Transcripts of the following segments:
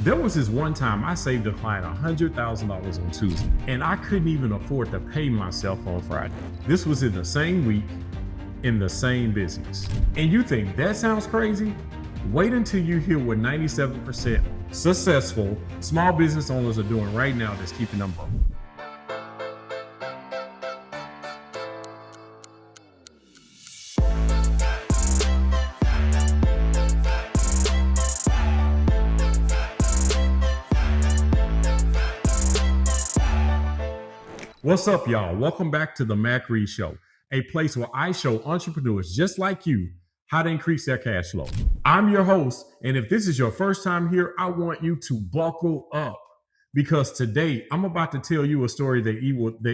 There was this one time I saved a client $100,000 on Tuesday, and I couldn't even afford to pay myself on Friday. This was in the same week, in the same business. And you think that sounds crazy? Wait until you hear what 97% successful small business owners are doing right now that's keeping them broke. What's up, y'all? Welcome back to the Mac Reed Show, a place where I show entrepreneurs just like you how to increase their cash flow. I'm your host, and if this is your first time here, I want you to buckle up because today I'm about to tell you a story that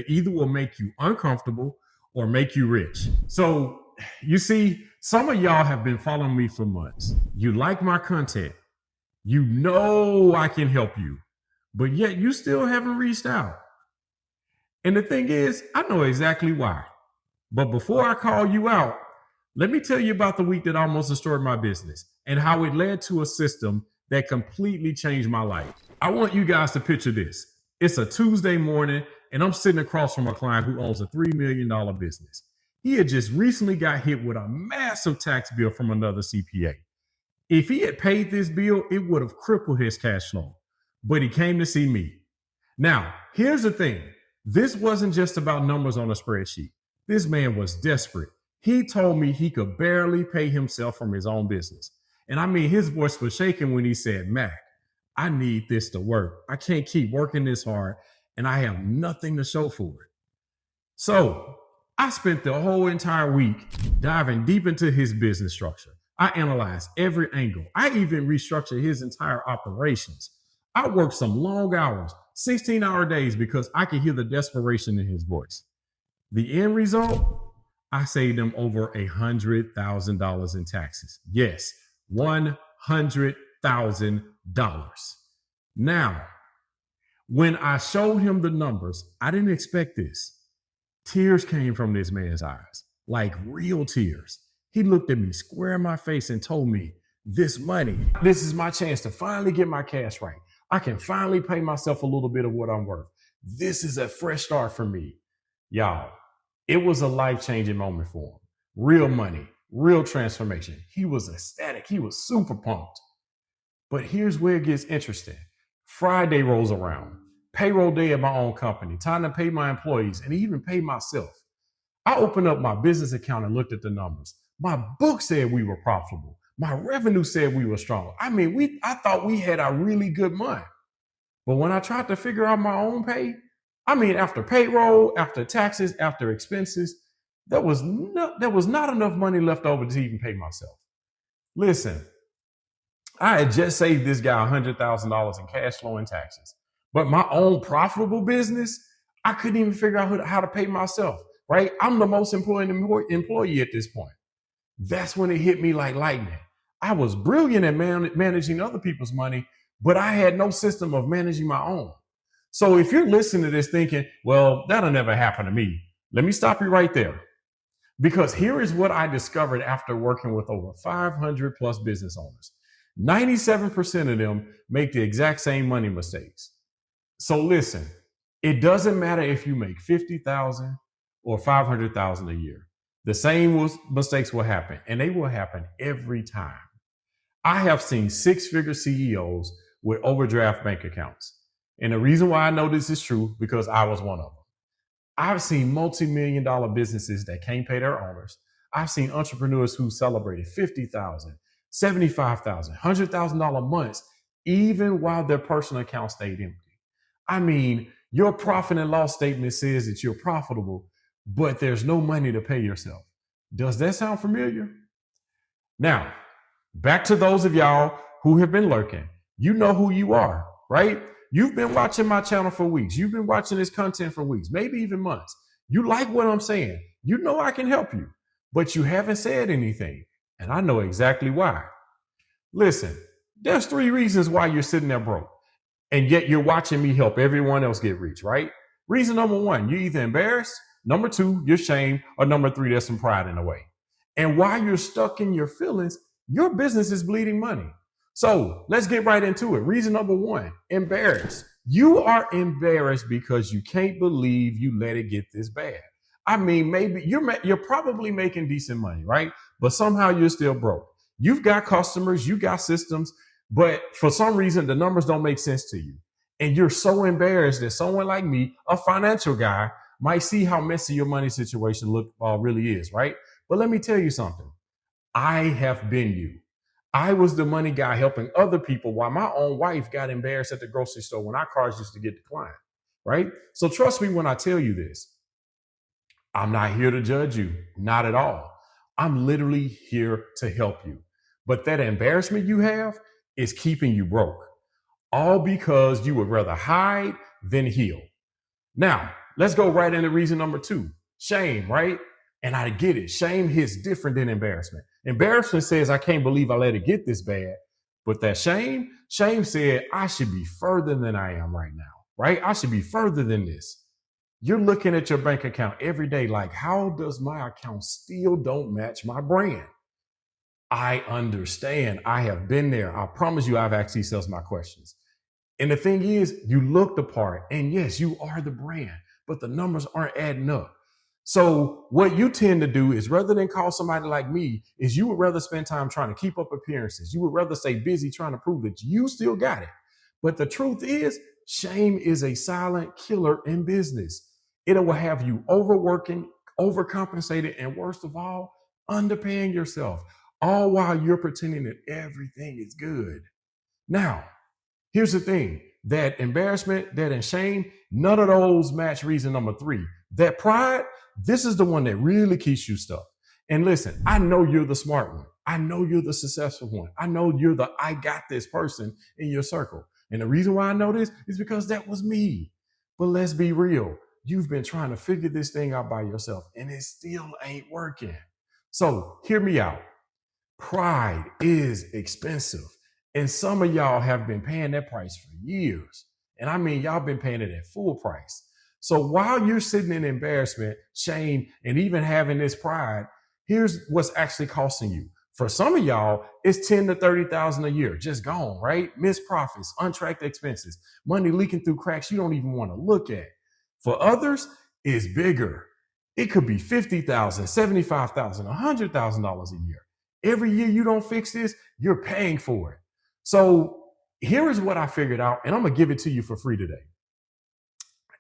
either will make you uncomfortable or make you rich. So, you see, some of y'all have been following me for months. You like my content. You know I can help you, but yet you still haven't reached out. And the thing is, I know exactly why. But before I call you out, let me tell you about the week that almost destroyed my business and how it led to a system that completely changed my life. I want you guys to picture this. It's a Tuesday morning, and I'm sitting across from a client who owns a $3 million business. He had just recently got hit with a massive tax bill from another CPA. If he had paid this bill, it would have crippled his cash flow. But he came to see me. Now, here's the thing. This wasn't just about numbers on a spreadsheet. This man was desperate. He told me he could barely pay himself from his own business. And I mean, his voice was shaking when he said, "Mac, I need this to work. I can't keep working this hard and I have nothing to show for it." So I spent the whole entire week diving deep into his business structure. I analyzed every angle. I even restructured his entire operations. I worked some long hours, 16-hour days, because I could hear the desperation in his voice. The end result, I saved him over $100,000 in taxes. Yes, $100,000. Now, when I showed him the numbers, I didn't expect this. Tears came from this man's eyes, like real tears. He looked at me square in my face and told me, this is my chance to finally get my cash right. I can finally pay myself a little bit of what I'm worth. This is a fresh start for me. Y'all, it was a life-changing moment for him. Real money, real transformation. He was ecstatic. He was super pumped. But here's where it gets interesting. Friday rolls around. Payroll day at my own company. Time to pay my employees and even pay myself. I opened up my business account and looked at the numbers. My book said we were profitable. My revenue said we were strong. I mean, I thought we had a really good month. But when I tried to figure out my own pay, after payroll, after taxes, after expenses, there was not enough money left over to even pay myself. Listen, I had just saved this guy $100,000 in cash flow and taxes. But my own profitable business, I couldn't even figure out how to pay myself, right? I'm the most important employee at this point. That's when it hit me like lightning. I was brilliant at managing other people's money, but I had no system of managing my own. So if you're listening to this thinking, well, that'll never happen to me, let me stop you right there. Because here is what I discovered after working with over 500 plus business owners. 97% of them make the exact same money mistakes. So listen, it doesn't matter if you make $50,000 or $500,000 a year. The same mistakes will happen, and they will happen every time. I have seen six-figure CEOs with overdraft bank accounts. And the reason why I know this is true, because I was one of them. I've seen multi-million-dollar businesses that can't pay their owners. I've seen entrepreneurs who celebrated $50,000, $75,000, $100,000 months, even while their personal account stayed empty. I mean, your profit and loss statement says that you're profitable, but there's no money to pay yourself. Does that sound familiar? Now, back to those of y'all who have been lurking. You know who you are, right? You've been watching my channel for weeks. You've been watching this content for weeks, maybe even months. You like what I'm saying. You know I can help you, but you haven't said anything. And I know exactly why. Listen, there's 3 reasons why you're sitting there broke. And yet you're watching me help everyone else get rich, right? Reason number 1, you're either embarrassed. Number 2, you're ashamed. Or number 3, there's some pride in the way. And while you're stuck in your feelings, your business is bleeding money. So let's get right into it. Reason number one, embarrassed. You are embarrassed because you can't believe you let it get this bad. I mean, maybe you're probably making decent money, right? But somehow you're still broke. You've got customers, you got systems, but for some reason the numbers don't make sense to you. And you're so embarrassed that someone like me, a financial guy, might see how messy your money situation really is, right? But let me tell you something. I have been you. I was the money guy helping other people while my own wife got embarrassed at the grocery store when our cars used to get declined, right? So trust me when I tell you this. I'm not here to judge you, not at all. I'm literally here to help you. But that embarrassment you have is keeping you broke, all because you would rather hide than heal. Now, let's go right into reason number two, shame, right? And I get it. Shame hits different than embarrassment. Embarrassment says, I can't believe I let it get this bad. But that shame said, I should be further than I am right now, right? I should be further than this. You're looking at your bank account every day like, how does my account still don't match my brand? I understand. I have been there. I promise you I've asked these selves my questions. And the thing is, you look the part, and yes, you are the brand, but the numbers aren't adding up. So what you tend to do is, rather than call somebody like me, is you would rather spend time trying to keep up appearances. You would rather stay busy trying to prove that you still got it. But the truth is, shame is a silent killer in business. It will have you overworking, overcompensated, and worst of all, underpaying yourself, all while you're pretending that everything is good. Now, here's the thing, that embarrassment, that shame, none of those match reason number three. That pride, this is the one that really keeps you stuck. And listen, I know you're the smart one. I know you're the successful one. I know you're the I got this person in your circle. And the reason why I know this is because that was me. But let's be real. You've been trying to figure this thing out by yourself, and it still ain't working. So hear me out. Pride is expensive. And some of y'all have been paying that price for years. And I mean, y'all been paying it at full price. So while you're sitting in embarrassment, shame, and even having this pride, here's what's actually costing you. For some of y'all, it's 10 to 30,000 a year, just gone, right? Missed profits, untracked expenses, money leaking through cracks you don't even want to look at. For others, it's bigger. It could be 50,000, 75,000, $100,000 a year. Every year you don't fix this, you're paying for it. So here is what I figured out, and I'm going to give it to you for free today.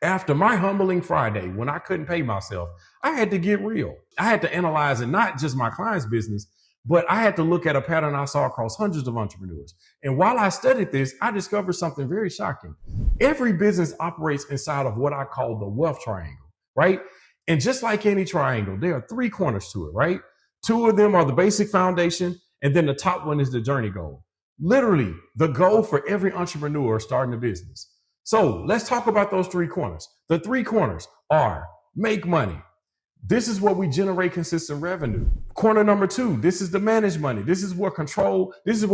After my humbling Friday, when I couldn't pay myself, I had to get real. I had to analyze, and not just my client's business, but I had to look at a pattern I saw across hundreds of entrepreneurs. And while I studied this, I discovered something very shocking. Every business operates inside of what I call the wealth triangle, right? And just like any triangle, there are three corners to it, right? Two of them are the basic foundation, and then the top one is the journey goal. Literally, the goal for every entrepreneur starting a business. So let's talk about those three corners. The three corners are make money. This is what we generate consistent revenue. Corner number two, this is the manage money. This is what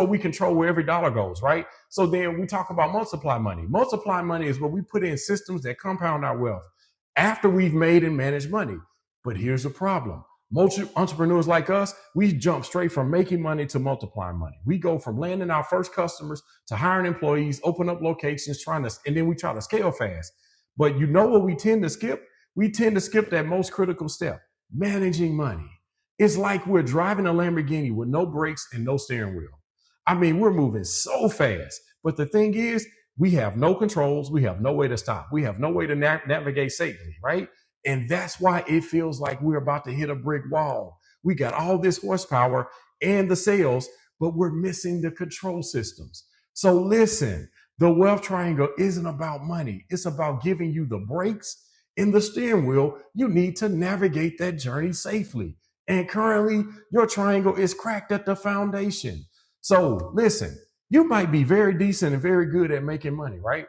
we control where every dollar goes, right? So then we talk about multiply money. Multiply money is where we put in systems that compound our wealth after we've made and managed money. But here's the problem. Most entrepreneurs like us, we jump straight from making money to multiplying money. We go from landing our first customers to hiring employees, open up locations, and then we try to scale fast. But you know what we tend to skip? We tend to skip that most critical step, managing money. It's like we're driving a Lamborghini with no brakes and no steering wheel. I mean, we're moving so fast. But the thing is, we have no controls. We have no way to stop. We have no way to navigate safely, right? And that's why it feels like we're about to hit a brick wall. We got all this horsepower and the sales, but we're missing the control systems. So listen, the wealth triangle isn't about money. It's about giving you the brakes in the steering wheel you need to navigate that journey safely. And currently, your triangle is cracked at the foundation. So listen, you might be very decent and very good at making money, right?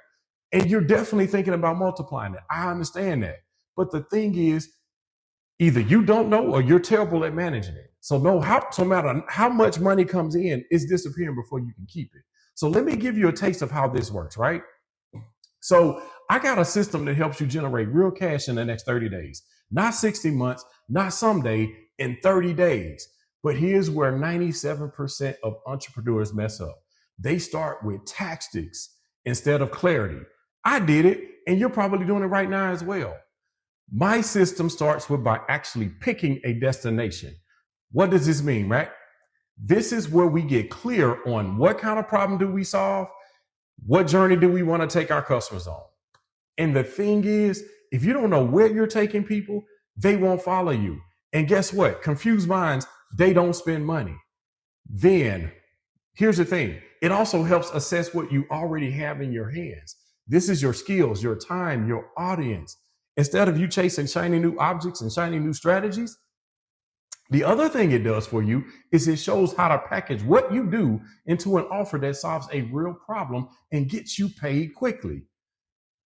And you're definitely thinking about multiplying it. I understand that. But the thing is, either you don't know or you're terrible at managing it. So no matter how much money comes in, it's disappearing before you can keep it. So let me give you a taste of how this works, right? So I got a system that helps you generate real cash in the next 30 days, not 60 months, not someday, in 30 days. But here's where 97% of entrepreneurs mess up. They start with tactics instead of clarity. I did it, and you're probably doing it right now as well. My system starts with by actually picking a destination. What does this mean, right? This is where we get clear on what kind of problem do we solve? What journey do we want to take our customers on? And the thing is, if you don't know where you're taking people, they won't follow you. And guess what? Confused minds, they don't spend money. Then here's the thing. It also helps assess what you already have in your hands. This is your skills, your time, your audience. Instead of you chasing shiny new objects and shiny new strategies, the other thing it does for you is it shows how to package what you do into an offer that solves a real problem and gets you paid quickly.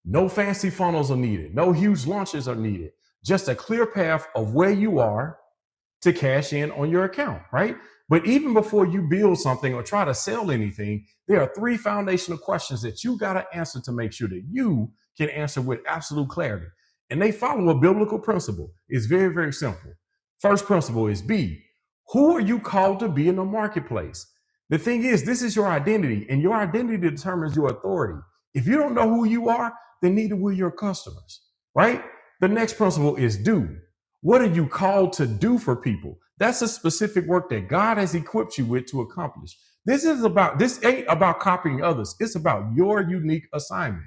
No fancy funnels are needed. No huge launches are needed. Just a clear path of where you are to cash in on your account, right? But even before you build something or try to sell anything, there are 3 foundational questions that you got to answer to make sure that you can answer with absolute clarity. And they follow a biblical principle. It's very, very simple. First principle is B. Who are you called to be in the marketplace? The thing is, this is your identity, and your identity determines your authority. If you don't know who you are, then neither will your customers, right? The next principle is do. What are you called to do for people? That's a specific work that God has equipped you with to accomplish. This ain't about copying others. It's about your unique assignment.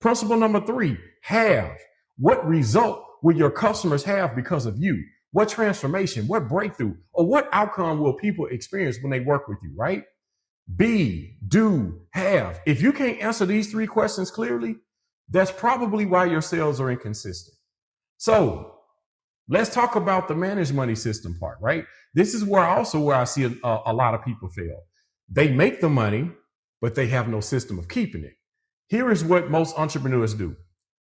Principle number 3, have. What result will your customers have because of you? What transformation, what breakthrough, or what outcome will people experience when they work with you, right? Be, do, have. If you can't answer these 3 questions clearly, that's probably why your sales are inconsistent. So let's talk about the managed money system part, right? This is where I see a lot of people fail. They make the money, but they have no system of keeping it. Here is what most entrepreneurs do.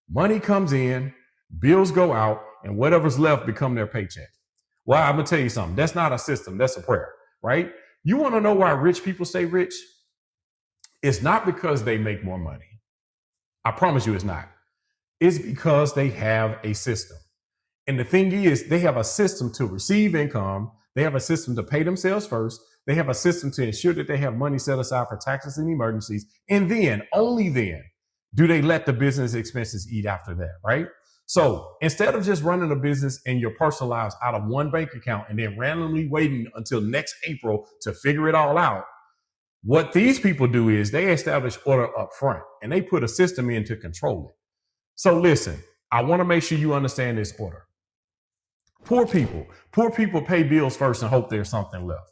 Money comes in, bills go out, and whatever's left become their paycheck. Well, I'm going to tell you something. That's not a system. That's a prayer, right? You want to know why rich people stay rich? It's not because they make more money. I promise you it's not. It's because they have a system. And the thing is, they have a system to receive income. They have a system to pay themselves first. They have a system to ensure that they have money set aside for taxes and emergencies. And then, only then, do they let the business expenses eat after that, right? So instead of just running a business and your personal lives out of one bank account and then randomly waiting until next April to figure it all out, what these people do is they establish order up front and they put a system in to control it. So listen, I want to make sure you understand this order. Poor people pay bills first and hope there's something left.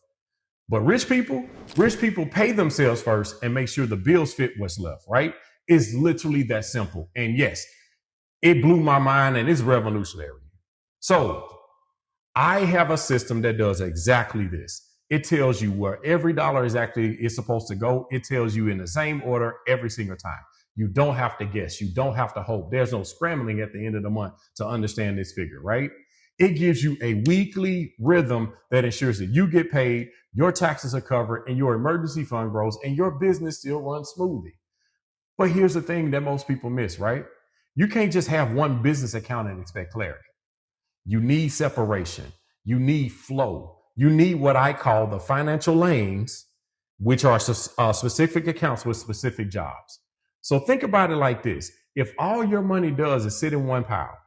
But rich people pay themselves first and make sure the bills fit what's left, right? It's literally that simple. And yes, it blew my mind and it's revolutionary. So I have a system that does exactly this. It tells you where every dollar is supposed to go. It tells you in the same order every single time. You don't have to guess. You don't have to hope. There's no scrambling at the end of the month to understand this figure, right? It gives you a weekly rhythm that ensures that you get paid, your taxes are covered, and your emergency fund grows, and your business still runs smoothly. But here's the thing that most people miss, right? You can't just have one business account and expect clarity. You need separation. You need flow. You need what I call the financial lanes, which are specific accounts with specific jobs. So think about it like this. If all your money does is sit in one pile,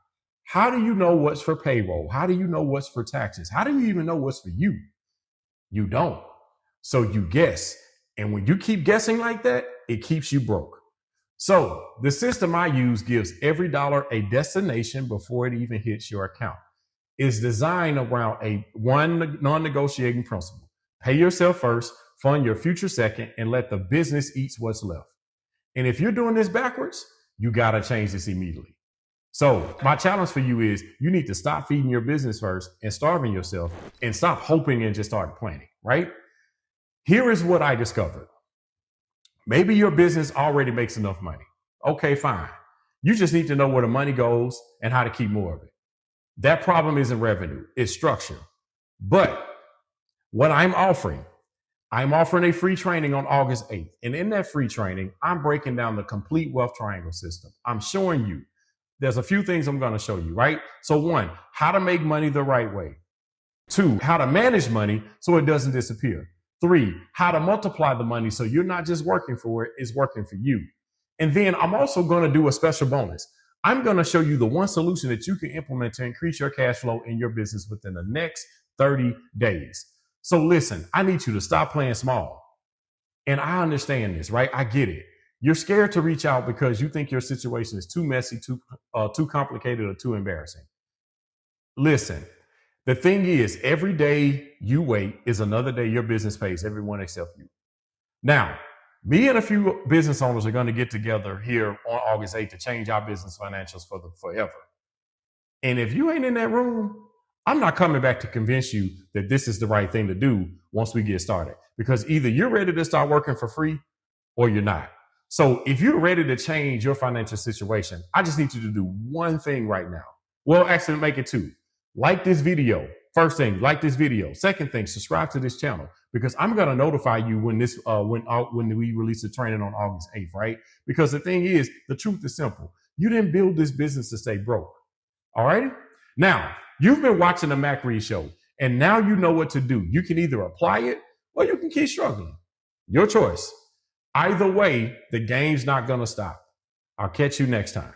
how do you know what's for payroll? How do you know what's for taxes? How do you even know what's for you? You don't. So you guess. And when you keep guessing like that, it keeps you broke. So the system I use gives every dollar a destination before it even hits your account. It's designed around one non-negotiating principle. Pay yourself first, fund your future second, and let the business eat what's left. And if you're doing this backwards, you got to change this immediately. So my challenge for you is you need to stop feeding your business first and starving yourself and stop hoping and just start planning, right? Here is what I discovered. Maybe your business already makes enough money. Okay, fine. You just need to know where the money goes and how to keep more of it. That problem isn't revenue, it's structure. But what I'm offering a free training on August 8th. And in that free training, I'm breaking down the complete wealth triangle system. I'm showing you, there's a few things I'm going to show you, right? So 1, how to make money the right way. 2, how to manage money so it doesn't disappear. 3, how to multiply the money so you're not just working for it, it's working for you. And then I'm also going to do a special bonus. I'm going to show you the one solution that you can implement to increase your cash flow in your business within the next 30 days. So listen, I need you to stop playing small. And I understand this, right? I get it. You're scared to reach out because you think your situation is too messy, too complicated, or too embarrassing. Listen, the thing is, every day you wait is another day your business pays everyone except you. Now, me and a few business owners are going to get together here on August 8th to change our business financials for the forever. And if you ain't in that room, I'm not coming back to convince you that this is the right thing to do once we get started. Because either you're ready to start working for free or you're not. So if you're ready to change your financial situation, I just need you to do one thing right now. Well, actually make it 2. Like this video. First thing, like this video. Second thing, subscribe to this channel because I'm going to notify you when this when we release the training on August 8th, right? Because the thing is, the truth is simple. You didn't build this business to stay broke. All right? Now, you've been watching the Mac Reed Show and now you know what to do. You can either apply it or you can keep struggling. Your choice. Either way, the game's not going to stop. I'll catch you next time.